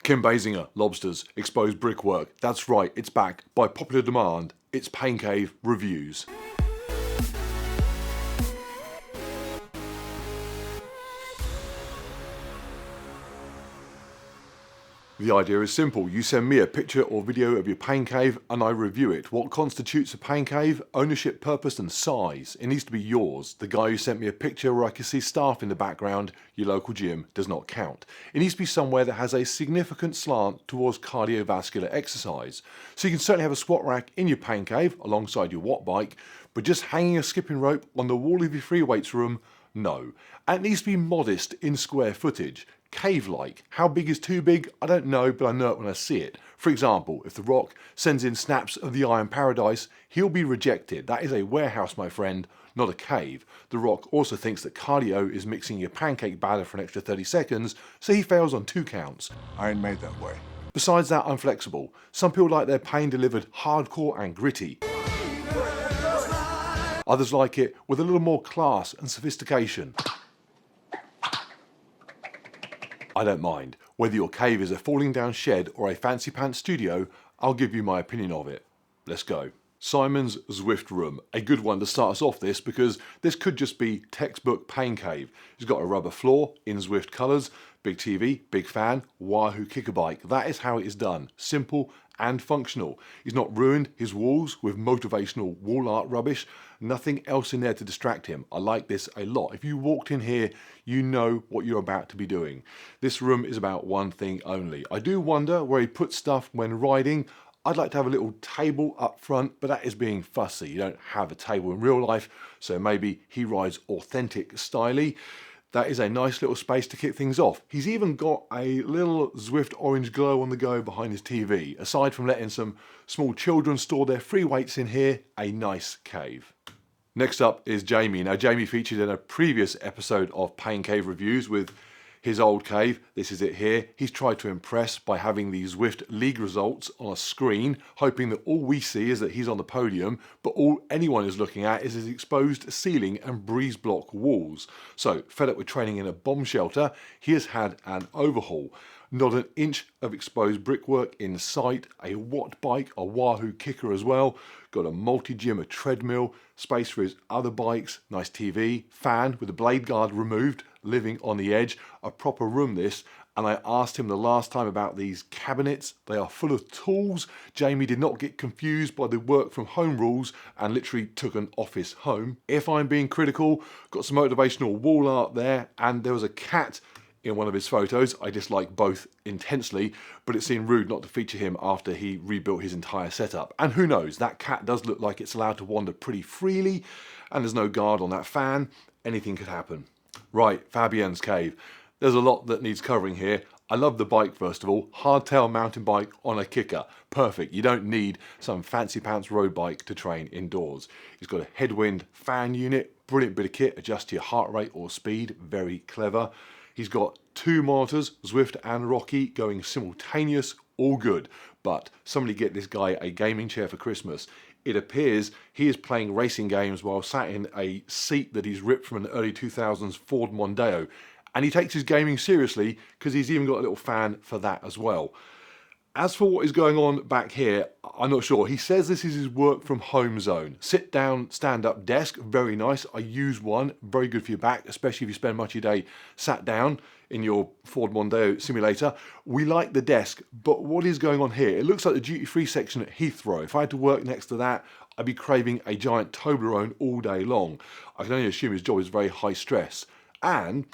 Kim Basinger, Lobsters, Exposed Brickwork. That's right, it's back. By popular demand, it's Pain Cave Reviews. The idea is simple. You send me a picture or video of your pain cave and I review it. What constitutes a pain cave? Ownership, purpose and size. It needs to be yours. The guy who sent me a picture where I can see staff in the background, your local gym, does not count. It needs to be somewhere that has a significant slant towards cardiovascular exercise. So you can certainly have a squat rack in your pain cave alongside your watt bike, but just hanging a skipping rope on the wall of your free weights room, no. And it needs to be modest in square footage. Cave-like. How big is too big? I don't know, but I know it when I see it. For example, if The Rock sends in snaps of the Iron Paradise, he'll be rejected. That is a warehouse, my friend, not a cave. The Rock also thinks that cardio is mixing your pancake batter for an extra 30 seconds, so he fails on 2 counts. I ain't made that way. Besides that, I'm flexible. Some people like their pain delivered hardcore and gritty. Others like it with a little more class and sophistication. I don't mind. Whether your cave is a falling down shed or a fancy pants studio, I'll give you my opinion of it. Let's go. Simon's Zwift room. A good one to start us off this because this could just be textbook pain cave. He's got a rubber floor in Zwift colours, big TV, big fan, Wahoo kicker bike. That is how it is done. Simple and functional. He's not ruined his walls with motivational wall art rubbish. Nothing else in there to distract him. I like this a lot. If you walked in here, you know what you're about to be doing. This room is about one thing only. I do wonder where he puts stuff when riding. I'd like to have a little table up front, but that is being fussy. You don't have a table in real life, so maybe he rides authentic styly. That is a nice little space to kick things off. He's even got a little Zwift orange glow on the go behind his TV. Aside from letting some small children store their free weights in here, a nice cave. Next up is Jamie. Now Jamie featured in a previous episode of Pain Cave Reviews with his old cave. This is it here. He's tried to impress by having the Zwift league results on a screen, hoping that all we see is that he's on the podium, but all anyone is looking at is his exposed ceiling and breeze block walls. So, fed up with training in a bomb shelter, he has had an overhaul. Not an inch of exposed brickwork in sight, a watt bike, a Wahoo kicker as well, got a multi-gym, a treadmill, space for his other bikes, nice TV, fan with the blade guard removed, living on the edge, a proper room this. And I asked him the last time about these cabinets. They are full of tools. Jamie did not get confused by the work from home rules and literally took an office home. If I'm being critical, got some motivational wall art there, and there was a cat in one of his photos. I dislike both intensely, but it seemed rude not to feature him after he rebuilt his entire setup. And who knows, that cat does look like it's allowed to wander pretty freely, and there's no guard on that fan. Anything could happen. Right, Fabian's cave. There's a lot that needs covering here. I love the bike first of all. Hardtail mountain bike on a kicker. Perfect. You don't need some fancy pants road bike to train indoors. He's got a headwind fan unit. Brilliant bit of kit. Adjust to your heart rate or speed. Very clever. He's got 2 monitors, Zwift and Rocky, going simultaneous. All good. But somebody get this guy a gaming chair for Christmas. It appears he is playing racing games while sat in a seat that he's ripped from an early 2000s Ford Mondeo. And he takes his gaming seriously because he's even got a little fan for that as well. As for what is going on back here, I'm not sure. He says this is his work from home zone. Sit down, stand up desk, very nice. I use one, very good for your back, especially if you spend much of your day sat down in your Ford Mondeo simulator. We like the desk, but what is going on here? It looks like the duty-free section at Heathrow. If I had to work next to that, I'd be craving a giant Toblerone all day long. I can only assume his job is very high stress. And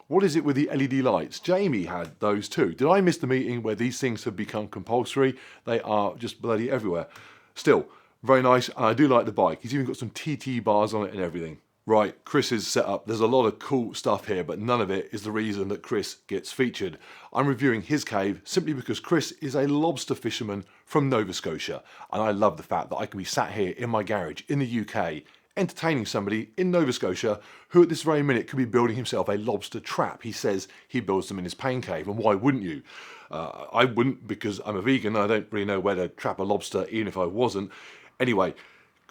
what is it with the LED lights? Jamie had those too. Did I miss the meeting where these things have become compulsory? They are just bloody everywhere. Still, very nice, and I do like the bike. He's even got some TT bars on it and everything. Right, Chris's setup. There's a lot of cool stuff here, but none of it is the reason that Chris gets featured. I'm reviewing his cave simply because Chris is a lobster fisherman from Nova Scotia, and I love the fact that I can be sat here in my garage in the UK entertaining somebody in Nova Scotia who at this very minute could be building himself a lobster trap. He says he builds them in his pain cave, and why wouldn't you? I wouldn't, because I'm a vegan and I don't really know where to trap a lobster even if I wasn't. Anyway,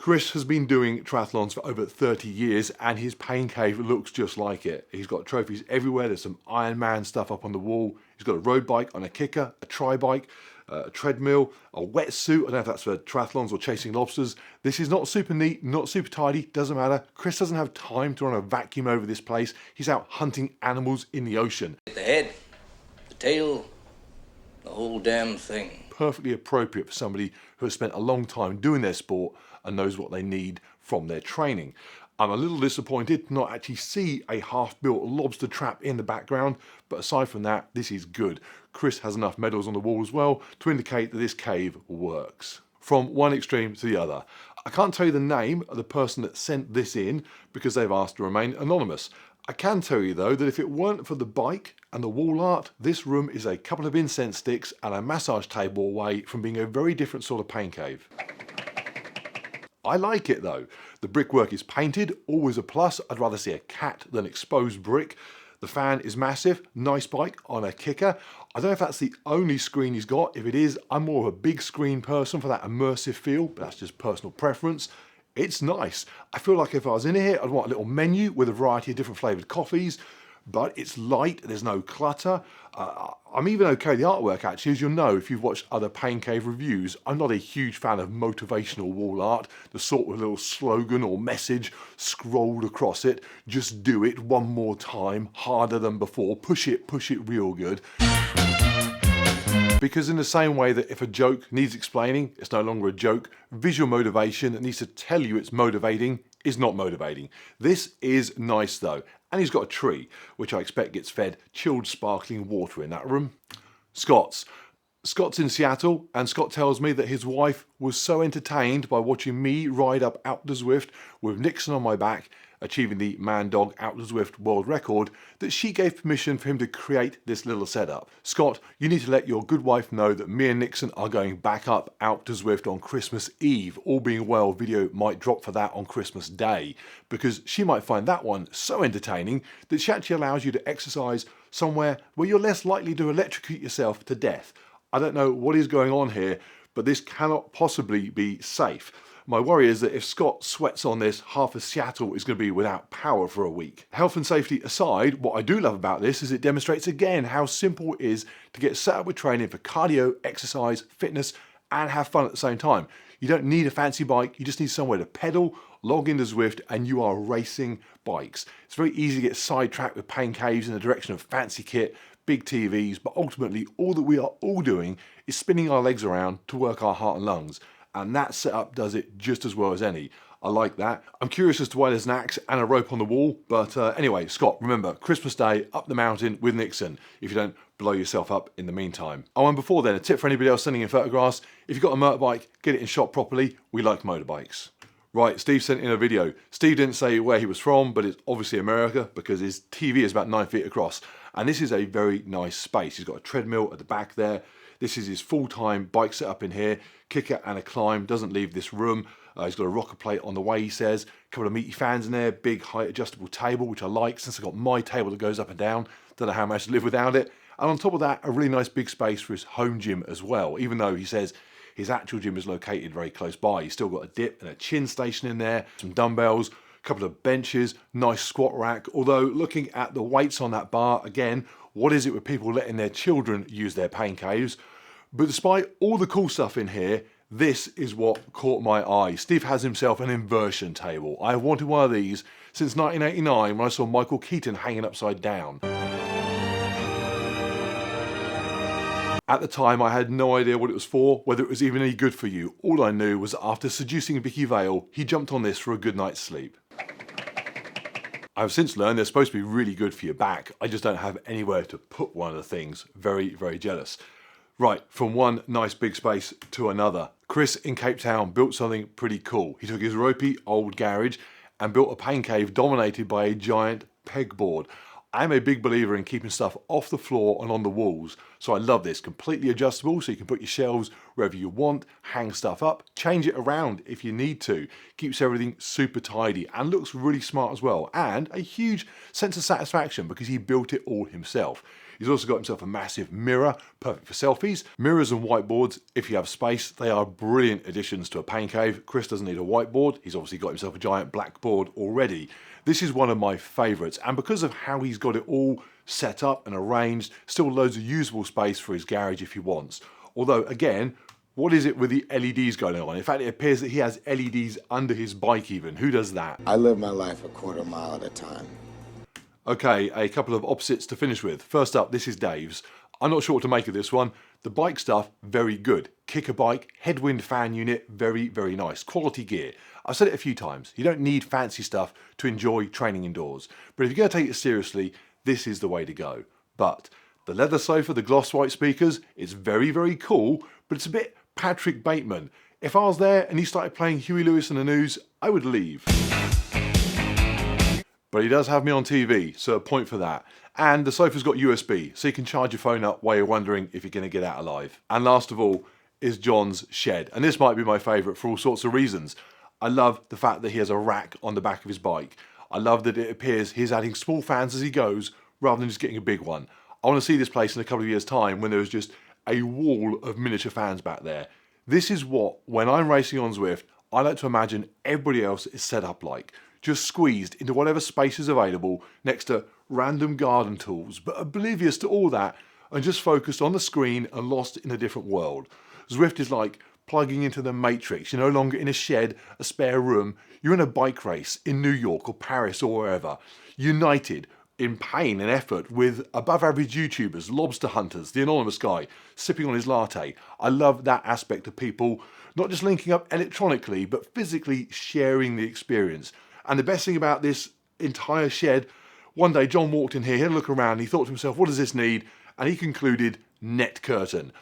Chris has been doing triathlons for over 30 years and his pain cave looks just like it. He's got trophies everywhere. There's some Ironman stuff up on the wall. He's got a road bike on a kicker, a tri-bike, a treadmill, a wetsuit. I don't know if that's for triathlons or chasing lobsters. This is not super neat, not super tidy, doesn't matter. Chris doesn't have time to run a vacuum over this place. He's out hunting animals in the ocean. The head, the tail, the whole damn thing. Perfectly appropriate for somebody who has spent a long time doing their sport and knows what they need from their training. I'm a little disappointed to not actually see a half-built lobster trap in the background, but aside from that, this is good. Chris has enough medals on the wall as well to indicate that this cave works. From one extreme to the other. I can't tell you the name of the person that sent this in because they've asked to remain anonymous. I can tell you though that if it weren't for the bike and the wall art, this room is a couple of incense sticks and a massage table away from being a very different sort of pain cave. I like it though. The brickwork is painted, always a plus. I'd rather see a cat than exposed brick. The fan is massive, nice bike on a kicker. I don't know if that's the only screen he's got. If it is, I'm more of a big screen person for that immersive feel, but that's just personal preference. It's nice. I feel like if I was in here, I'd want a little menu with a variety of different flavoured coffees, but it's light, there's no clutter. I'm even okay with the artwork actually, as you'll know if you've watched other pain cave reviews. I'm not a huge fan of motivational wall art, the sort with a little slogan or message scrolled across it. Just do it one more time, harder than before, push it real good. Because in the same way that if a joke needs explaining, it's no longer a joke, visual motivation that needs to tell you it's motivating is not motivating. This is nice though. And he's got a tree, which I expect gets fed chilled sparkling water in that room. Scott's in Seattle, and Scott tells me that his wife was so entertained by watching me ride up out to Zwift with Nixon on my back, achieving the man-dog out to Zwift world record, that she gave permission for him to create this little setup. Scott, you need to let your good wife know that me and Nixon are going back up out to Zwift on Christmas Eve. All being well, video might drop for that on Christmas Day, because she might find that one so entertaining that she actually allows you to exercise somewhere where you're less likely to electrocute yourself to death. I don't know what is going on here, but this cannot possibly be safe. My worry is that if Scott sweats on this, half of Seattle is going to be without power for a week. Health and safety aside, what I do love about this is it demonstrates again how simple it is to get set up with training for cardio, exercise, fitness, and have fun at the same time. You don't need a fancy bike, you just need somewhere to pedal, log into Zwift, and you are racing bikes. It's very easy to get sidetracked with pain caves in the direction of fancy kit, big TVs, but ultimately all that we are all doing is spinning our legs around to work our heart and lungs. And that setup does it just as well as any. I like that. I'm curious as to why there's an axe and a rope on the wall, but anyway, Scott, remember, Christmas Day, up the mountain with Nixon, if you don't blow yourself up in the meantime. Oh, and before then, a tip for anybody else sending in photographs, if you've got a motorbike, get it in shot properly. We like motorbikes. Right, Steve sent in a video. Steve didn't say where he was from, but it's obviously America because his TV is about 9 feet across. And this is a very nice space. He's got a treadmill at the back there. This is his full-time bike setup in here. Kicker and a climb, doesn't leave this room. He's got a rocker plate on the way, he says. A couple of meaty fans in there, big height adjustable table, which I like since I've got my table that goes up and down. Don't know how I managed to live without it. And on top of that, a really nice big space for his home gym as well, even though he says his actual gym is located very close by. He's still got a dip and a chin station in there, some dumbbells, a couple of benches, nice squat rack. Although looking at the weights on that bar, again, what is it with people letting their children use their pain caves? But despite all the cool stuff in here, this is what caught my eye. Steve has himself an inversion table. I have wanted one of these since 1989 when I saw Michael Keaton hanging upside down. At the time, I had no idea what it was for, whether it was even any good for you. All I knew was that after seducing Vicky Vale, he jumped on this for a good night's sleep. I've since learned they're supposed to be really good for your back. I just don't have anywhere to put one of the things. Very, very jealous. Right, from one nice big space to another. Chris in Cape Town built something pretty cool. He took his ropey old garage and built a pain cave dominated by a giant pegboard. I'm a big believer in keeping stuff off the floor and on the walls, so I love this. Completely adjustable, so you can put your shelves wherever you want, hang stuff up, change it around if you need to. Keeps everything super tidy and looks really smart as well, and a huge sense of satisfaction because he built it all himself. He's also got himself a massive mirror, perfect for selfies. Mirrors and whiteboards, if you have space, they are brilliant additions to a pain cave. Chris doesn't need a whiteboard. He's obviously got himself a giant blackboard already. This is one of my favourites, and because of how he's got it all set up and arranged, still loads of usable space for his garage if he wants. Although, again, what is it with the LEDs going on? In fact, it appears that he has LEDs under his bike even. Who does that? I live my life a quarter mile at a time. Okay, a couple of opposites to finish with. First up, this is Dave's. I'm not sure what to make of this one. The bike stuff, very good. Kicker bike, headwind fan unit, very, very nice. Quality gear. I've said it a few times. You don't need fancy stuff to enjoy training indoors. But if you're going to take it seriously, this is the way to go. But the leather sofa, the gloss white speakers, it's very, very cool, but it's a bit Patrick Bateman. If I was there and he started playing Huey Lewis and the News, I would leave. But he does have me on TV, so a point for that. And the sofa's got USB, so you can charge your phone up while you're wondering if you're going to get out alive. And last of all is John's shed. And this might be my favourite for all sorts of reasons. I love the fact that he has a rack on the back of his bike. I love that it appears he's adding small fans as he goes, rather than just getting a big one. I want to see this place in a couple of years' time when there is just a wall of miniature fans back there. This is what, when I'm racing on Zwift, I like to imagine everybody else is set up like. Just squeezed into whatever space is available next to random garden tools, but oblivious to all that and just focused on the screen and lost in a different world. Zwift is like plugging into the Matrix. You're no longer in a shed, a spare room. You're in a bike race in New York or Paris or wherever. United in pain and effort with above average YouTubers, lobster hunters, the Anonymous guy, sipping on his latte. I love that aspect of people not just linking up electronically, but physically sharing the experience. And the best thing about this entire shed, one day John walked in here, he had a look around, and he thought to himself, what does this need? And he concluded, net curtain.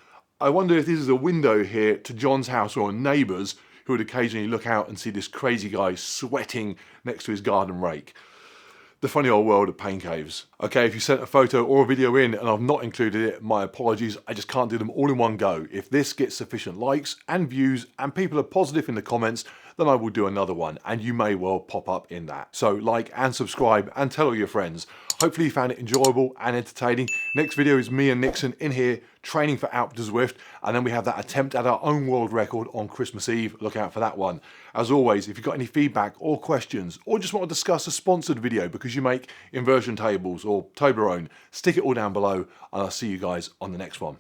I wonder if this is a window here to John's house or neighbours who would occasionally look out and see this crazy guy sweating next to his garden rake. The funny old world of pain caves. Okay, if you sent a photo or a video in and I've not included it, my apologies. I just can't do them all in one go. If this gets sufficient likes and views and people are positive in the comments, then I will do another one and you may well pop up in that. So like and subscribe and tell all your friends. Hopefully you found it enjoyable and entertaining. Next video is me and Nixon in here training for Alp to Zwift, and then we have that attempt at our own world record on Christmas Eve. Look out for that one. As always, if you've got any feedback or questions, or just want to discuss a sponsored video because you make inversion tables or Toblerone, stick it all down below, and I'll see you guys on the next one.